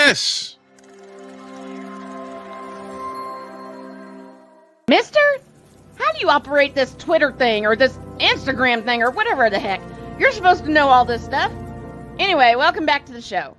this. Mister? How do you operate this Twitter thing or this Instagram thing or whatever the heck? You're supposed to know all this stuff. Anyway, welcome back to the show.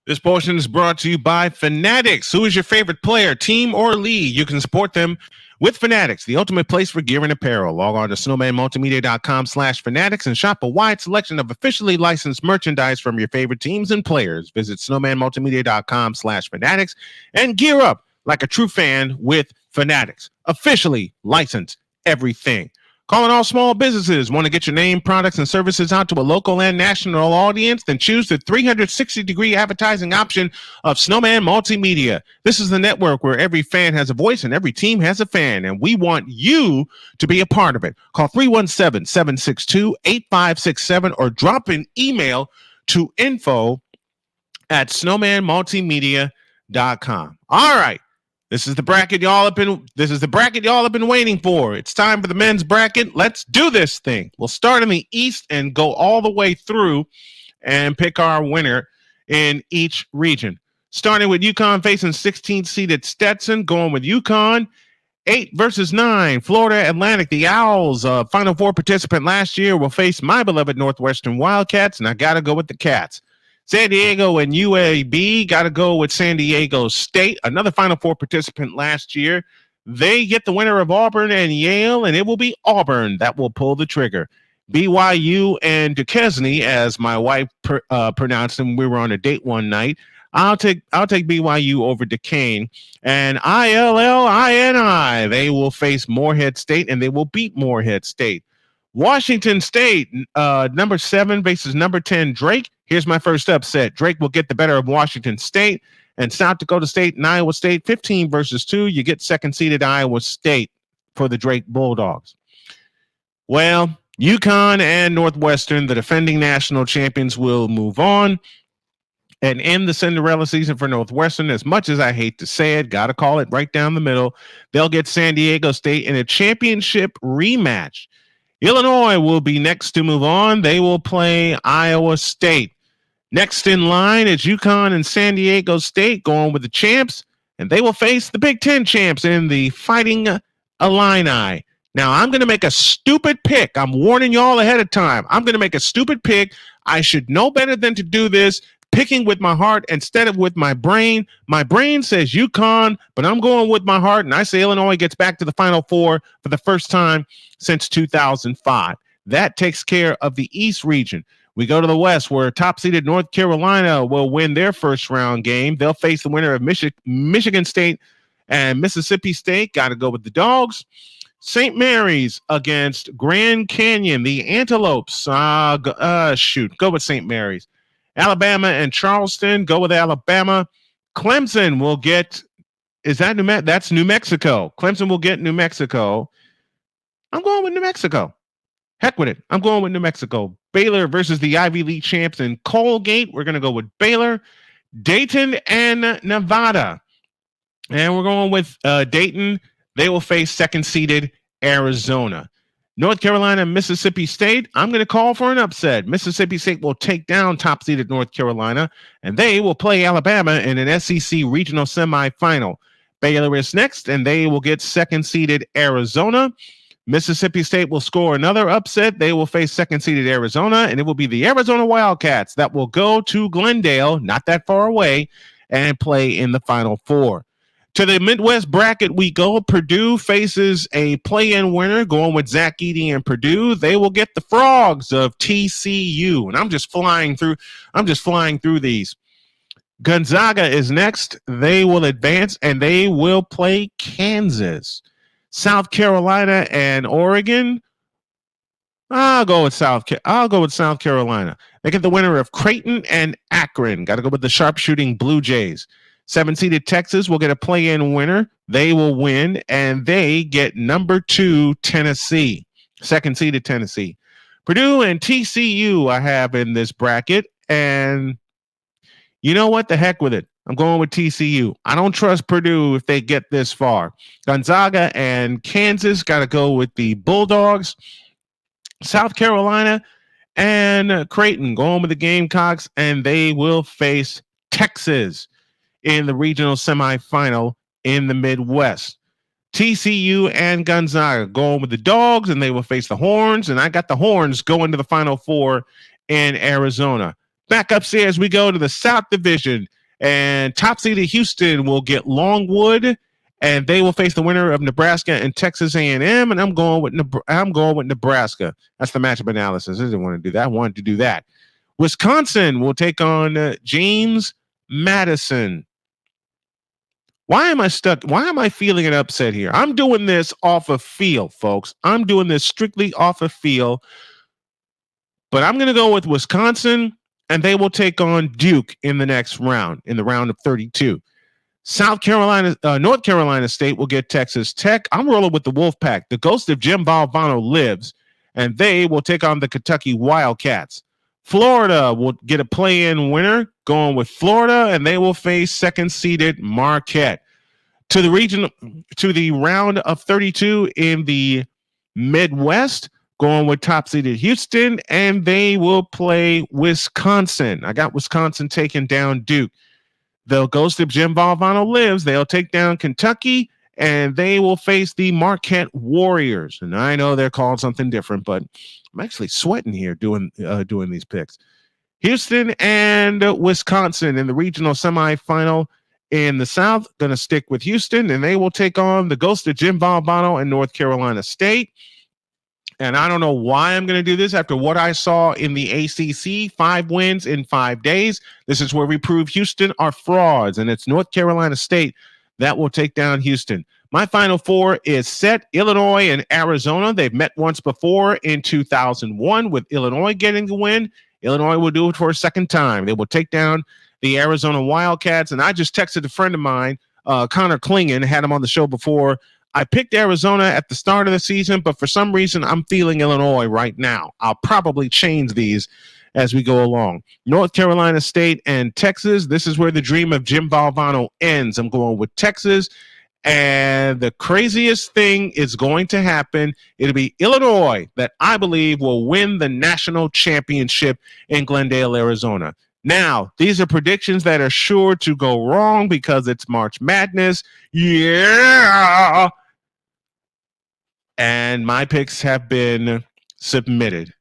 This portion is brought to you by Fanatics. Who is your favorite player, team, or league? You can support them with Fanatics, the ultimate place for gear and apparel. Log on to snowmanmultimedia.com/fanatics and shop a wide selection of officially licensed merchandise from your favorite teams and players. Visit snowmanmultimedia.com/fanatics and gear up like a true fan with Fanatics. Officially licensed everything. Calling all small businesses. Want to get your name, products, and services out to a local and national audience? Then choose the 360-degree advertising option of Snowman Multimedia. This is the network where every fan has a voice and every team has a fan, and we want you to be a part of it. Call 317-762-8567 or drop an email to info@snowmanmultimedia.com. All right. This is the bracket y'all have been waiting for. It's time for the men's bracket. Let's do this thing. We'll start in the East and go all the way through and pick our winner in each region. Starting with UConn facing 16th seeded Stetson, going with UConn. 8 versus 9. Florida Atlantic, the Owls, Final Four participant last year, will face my beloved Northwestern Wildcats, and I got to go with the Cats. San Diego and UAB, got to go with San Diego State, another Final Four participant last year. They get the winner of Auburn and Yale, and it will be Auburn that will pull the trigger. BYU and Duquesne, as my wife pronounced them, we were on a date one night. I'll take BYU over Duquesne. And ILLINI, they will face Morehead State, and they will beat Morehead State. Washington State, number 7 versus number 10 Drake. Here's my first upset. Drake will get the better of Washington State, and South Dakota State and Iowa State, 15 versus 2. You get second-seeded Iowa State for the Drake Bulldogs. Well, UConn and Northwestern, the defending national champions, will move on and end the Cinderella season for Northwestern. As much as I hate to say it, got to call it right down the middle. They'll get San Diego State in a championship rematch. Illinois will be next to move on. They will play Iowa State. Next in line is UConn and San Diego State going with the champs, and they will face the Big Ten champs in the Fighting Illini. Now, I'm going to make a stupid pick. I'm warning y'all ahead of time. I'm going to make a stupid pick. I should know better than to do this, picking with my heart instead of with my brain. My brain says UConn, but I'm going with my heart, and I say Illinois gets back to the Final Four for the first time since 2005. That takes care of the East region. We go to the West, where top-seeded North Carolina will win their first-round game. They'll face the winner of Michigan State and Mississippi State. Got to go with the Dogs. St. Mary's against Grand Canyon, the Antelopes. Go with St. Mary's. Alabama and Charleston, go with Alabama. Clemson will get, that's New Mexico. Clemson will get New Mexico. I'm going with New Mexico. Heck with it. I'm going with New Mexico. Baylor versus the Ivy League champs in Colgate. We're going to go with Baylor. Dayton and Nevada. And we're going with Dayton. They will face second-seeded Arizona. North Carolina, Mississippi State. I'm going to call for an upset. Mississippi State will take down top-seeded North Carolina, and they will play Alabama in an SEC regional semifinal. Baylor is next, and they will get second-seeded Arizona. Mississippi State will score another upset. They will face second-seeded Arizona, and it will be the Arizona Wildcats that will go to Glendale, not that far away, and play in the Final Four. To the Midwest bracket we go. Purdue faces a play-in winner, going with Zach Edey and Purdue. They will get the Frogs of TCU, and I'm just flying through these. Gonzaga is next. They will advance, and they will play Kansas. South Carolina and Oregon. I'll go with South Carolina. They get the winner of Creighton and Akron. Got to go with the sharpshooting Blue Jays. 7-seeded Texas will get a play-in winner. They will win, and they get number 2 Tennessee. Second-seeded Tennessee. Purdue and TCU I have in this bracket, and you know what? The heck with it. I'm going with TCU. I don't trust Purdue if they get this far. Gonzaga and Kansas got to go with the Bulldogs. South Carolina and Creighton going with the Gamecocks, and they will face Texas in the regional semifinal in the Midwest. TCU and Gonzaga going with the Dogs, and they will face the Horns. And I got the Horns going to the Final Four in Arizona. Back upstairs, we go to the South Division, and top seeded Houston will get Longwood, and they will face the winner of Nebraska and Texas A&M. And I'm going with Nebraska. That's the matchup analysis. I didn't want to do that. I wanted to do that. Wisconsin will take on James Madison. Why am I stuck? Why am I feeling an upset here? I'm doing this off of feel, folks. I'm doing this strictly off of feel. But I'm going to go with Wisconsin, and they will take on Duke in the next round, in the round of 32. North Carolina State will get Texas Tech. I'm rolling with the Wolfpack. The ghost of Jim Valvano lives, and they will take on the Kentucky Wildcats. Florida will get a play-in winner, going with Florida, and they will face second-seeded Marquette. To the round of 32 in the Midwest, going with top-seeded Houston, and they will play Wisconsin. I got Wisconsin taking down Duke. The ghost of Jim Valvano lives. They'll take down Kentucky, and they will face the Marquette Warriors. And I know they're called something different, but I'm actually sweating here doing these picks. Houston and Wisconsin in the regional semifinal in the South. Going to stick with Houston, and they will take on the ghost of Jim Valvano and North Carolina State. And I don't know why I'm going to do this after what I saw in the ACC, 5 wins in 5 days. This is where we prove Houston are frauds, and it's North Carolina State that will take down Houston. My Final Four is set. Illinois and Arizona. They've met once before in 2001 with Illinois getting the win. Illinois will do it for a second time. They will take down the Arizona Wildcats. And I just texted a friend of mine, Connor Klingen, had him on the show before. I picked Arizona at the start of the season, but for some reason, I'm feeling Illinois right now. I'll probably change these as we go along. North Carolina State and Texas. This is where the dream of Jim Valvano ends. I'm going with Texas. And the craziest thing is going to happen. It'll be Illinois that I believe will win the national championship in Glendale, Arizona. Now, these are predictions that are sure to go wrong because it's March Madness. Yeah. And my picks have been submitted.